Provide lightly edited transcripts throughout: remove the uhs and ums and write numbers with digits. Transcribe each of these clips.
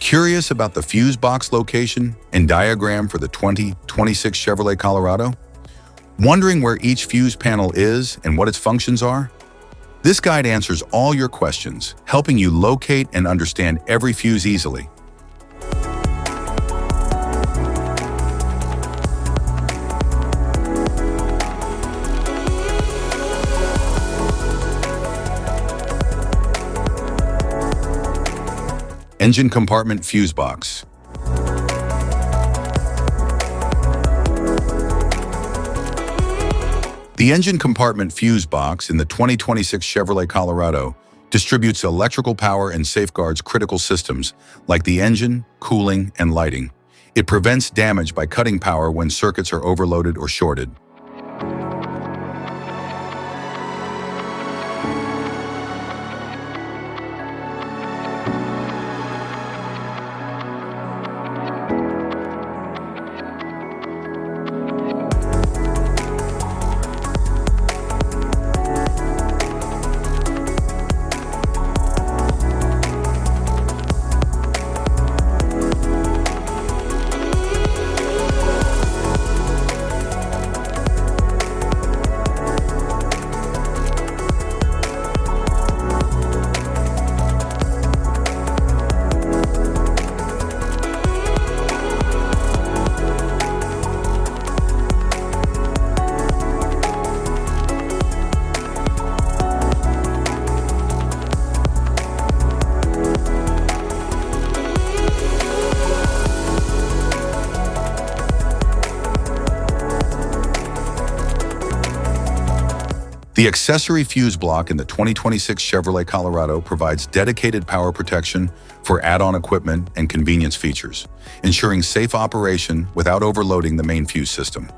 Curious about the fuse box location and diagram for the 2026 Chevrolet Colorado? Wondering where each fuse panel is and what its functions are? This guide answers all your questions, helping you locate and understand every fuse easily. Engine compartment fuse box. The engine compartment fuse box in the 2026 Chevrolet Colorado distributes electrical power and safeguards critical systems like the engine, cooling, and lighting. It prevents damage by cutting power when circuits are overloaded or shorted. The accessory fuse block in the 2026 Chevrolet Colorado provides dedicated power protection for add-on equipment and convenience features, ensuring safe operation without overloading the main fuse system.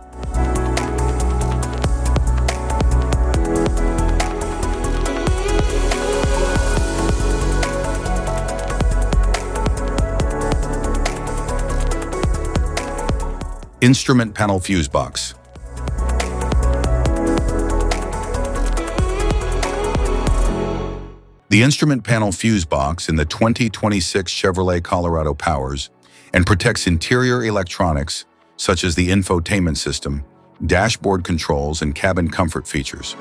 Instrument panel fuse box. The instrument panel fuse box in the 2026 Chevrolet Colorado powers and protects interior electronics such as the infotainment system, dashboard controls, and cabin comfort features.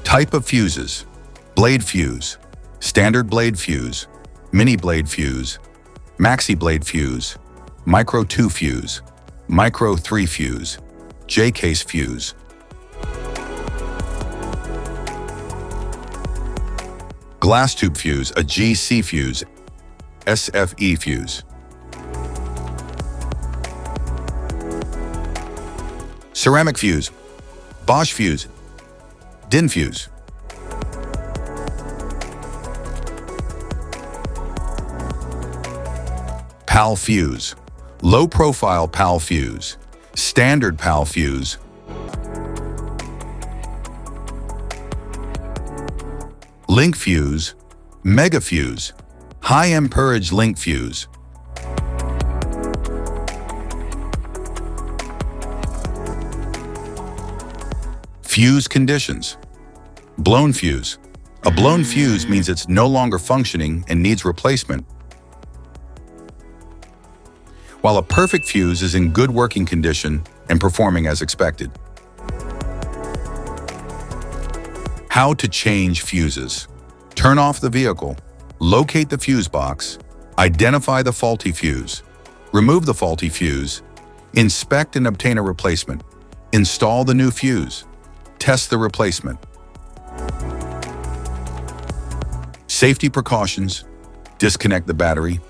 Type of fuses: blade fuse, standard blade fuse, mini blade fuse, maxi blade fuse, micro 2 fuse, micro 3 fuse, J-case fuse. Glass tube fuse, a GC fuse, SFE fuse. Ceramic fuse, Bosch fuse, DIN fuse. PAL fuse, low profile PAL fuse, standard PAL fuse. Link fuse, mega fuse, high amperage link fuse. Fuse conditions. Blown fuse. A blown fuse means it's no longer functioning and needs replacement, while a perfect fuse is in good working condition and performing as expected. How to change fuses. Turn off the vehicle, locate the fuse box, identify the faulty fuse, remove the faulty fuse, inspect and obtain a replacement, install the new fuse, test the replacement. Safety precautions: disconnect the battery,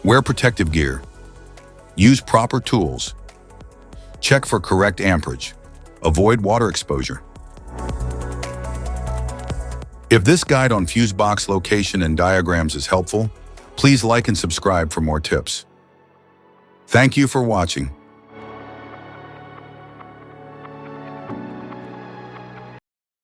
wear protective gear, use proper tools, Check for correct amperage. Avoid water exposure. If this guide on fuse box location and diagrams is helpful, please like and subscribe for more tips. Thank you for watching.